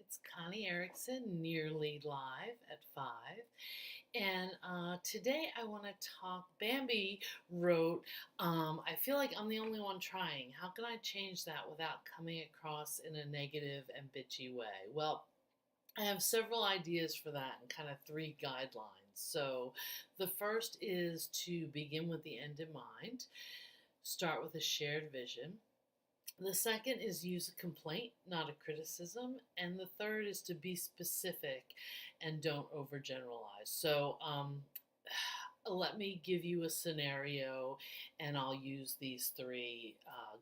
It's Connie Erickson, nearly live at 5. And today I want to talk. Bambi wrote, I feel like I'm the only one trying. How can I change that without coming across in a negative and bitchy way? Well, I have several ideas for that and kind of three guidelines. So the first is to begin with the end in mind, start with a shared vision. The second is use a complaint, not a criticism. And the third is to be specific and don't overgeneralize. So, let me give you a scenario and I'll use these three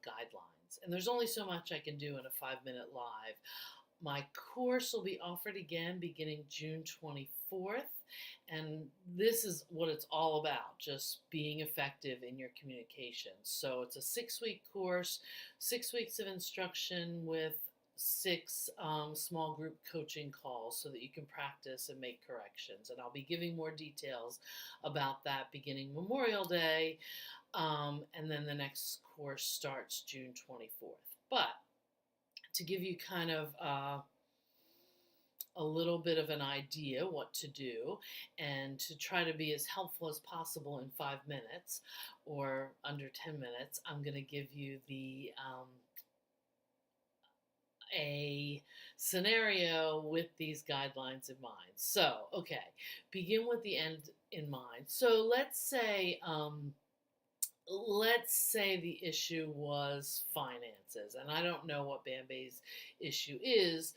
guidelines. And there's only so much I can do in a 5-minute live. My course will be offered again beginning June 24th. And this is what it's all about, just being effective in your communication. So it's a 6-week course, 6 weeks of instruction with six small group coaching calls so that you can practice and make corrections. And I'll be giving more details about that beginning Memorial Day. And then the next course starts June 24th. But to give you kind of a little bit of an idea what to do and to try to be as helpful as possible in 5 minutes or under 10 minutes, I'm going to give you a scenario with these guidelines in mind. So, okay, begin with the end in mind. So let's say the issue was finances, and I don't know what Bambi's issue is.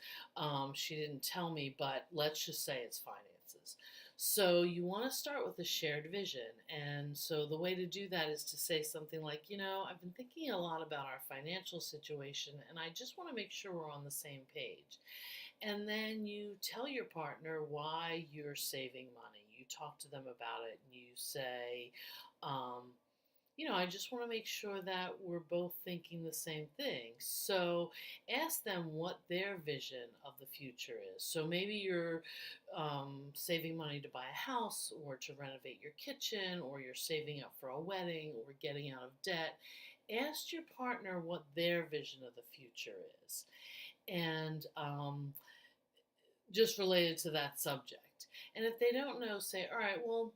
She didn't tell me, but let's just say it's finances. So you want to start with a shared vision. And so the way to do that is to say something like, I've been thinking a lot about our financial situation, and I just want to make sure we're on the same page. And then you tell your partner why you're saving money. You talk to them about it, and you say, I just want to make sure that we're both thinking the same thing. So ask them what their vision of the future is. So maybe you're saving money to buy a house or to renovate your kitchen, or you're saving up for a wedding or getting out of debt. Ask your partner what their vision of the future is. And just related to that subject. And if they don't know, say, all right, well,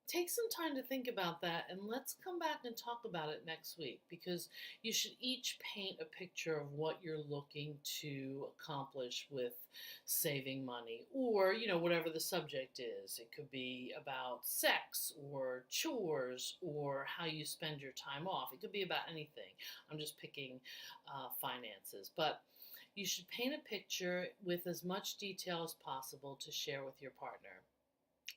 take some time to think about that and let's come back and talk about it next week, because you should each paint a picture of what you're looking to accomplish with saving money, or whatever the subject is. It could be about sex or chores or how you spend your time off. It could be about anything. I'm just picking finances, but you should paint a picture with as much detail as possible to share with your partner.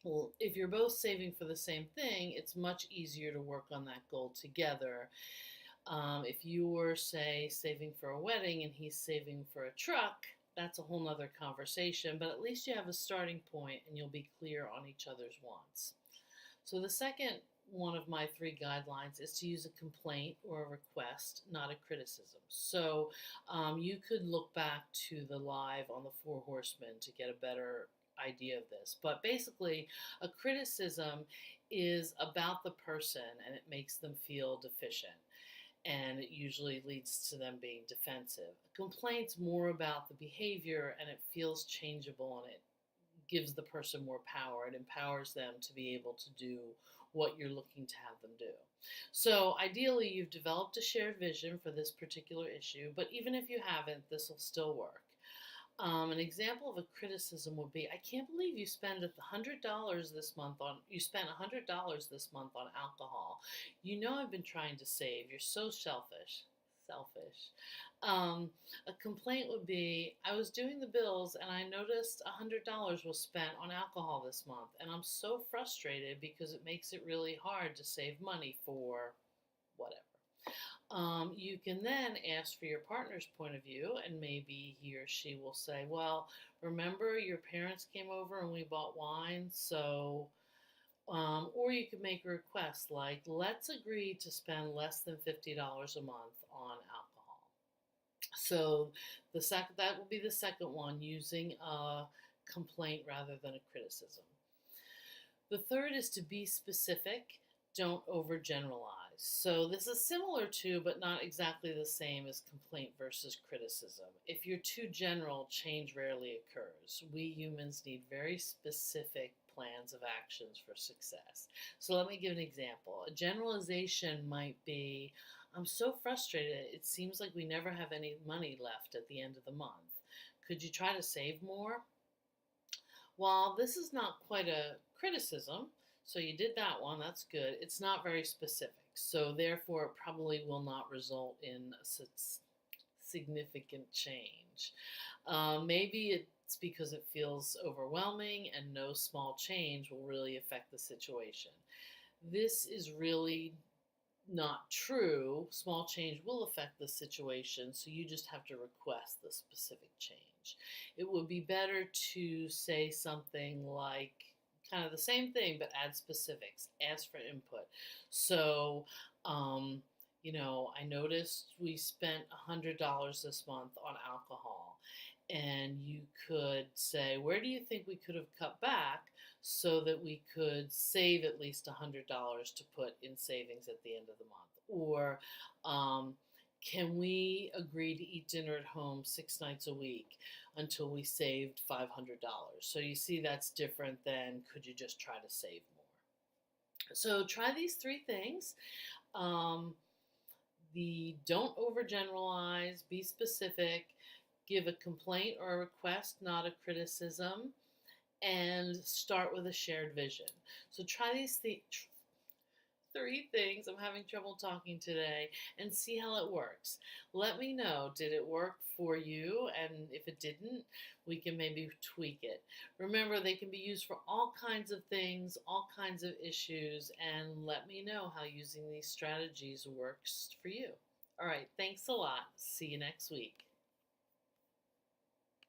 Well, if you're both saving for the same thing, it's much easier to work on that goal together. If you're, say, saving for a wedding and he's saving for a truck, that's a whole nother conversation, but at least you have a starting point and you'll be clear on each other's wants. So the second one of my three guidelines is to use a complaint or a request, not a criticism. So you could look back to the live on the Four Horsemen to get a better idea of this. But basically, a criticism is about the person and it makes them feel deficient. And it usually leads to them being defensive. A complaint's more about the behavior and it feels changeable, and it gives the person more power. It empowers them to be able to do what you're looking to have them do. So ideally, you've developed a shared vision for this particular issue, but even if you haven't, this will still work. An example of a criticism would be, I can't believe you spent $100 this month on alcohol. I've been trying to save. You're so selfish. A complaint would be, I was doing the bills and I noticed $100 was spent on alcohol this month, and I'm so frustrated because it makes it really hard to save money for whatever. You can then ask for your partner's point of view, and maybe he or she will say, well, remember your parents came over and we bought wine, so, or you could make a request like, let's agree to spend less than $50 a month on alcohol. So that will be the second one, using a complaint rather than a criticism. The third is to be specific, don't overgeneralize. So this is similar to, but not exactly the same as complaint versus criticism. If you're too general, change rarely occurs. We humans need very specific plans of actions for success. So let me give an example. A generalization might be, I'm so frustrated, it seems like we never have any money left at the end of the month. Could you try to save more? While this is not quite a criticism, so you did that one, that's good, it's not very specific. So therefore, it probably will not result in a significant change. Maybe it's because it feels overwhelming and no small change will really affect the situation. This is really not true. Small change will affect the situation, so you just have to request the specific change. It would be better to say something like kind of the same thing but add specifics, ask for input. So, I noticed we spent $100 this month on alcohol, and you could say, where do you think we could have cut back so that we could save at least $100 to put in savings at the end of the month? Or can we agree to eat dinner at home 6 nights a week until we saved $500? So you see, that's different than could you just try to save more? So try these three things. The don't overgeneralize, be specific, give a complaint or a request, not a criticism, and start with a shared vision. So try these three things. I'm having trouble talking today, and see how it works. Let me know, did it work for you? And if it didn't, we can maybe tweak it. Remember, they can be used for all kinds of things, all kinds of issues, and let me know how using these strategies works for you. All right, thanks a lot. See you next week.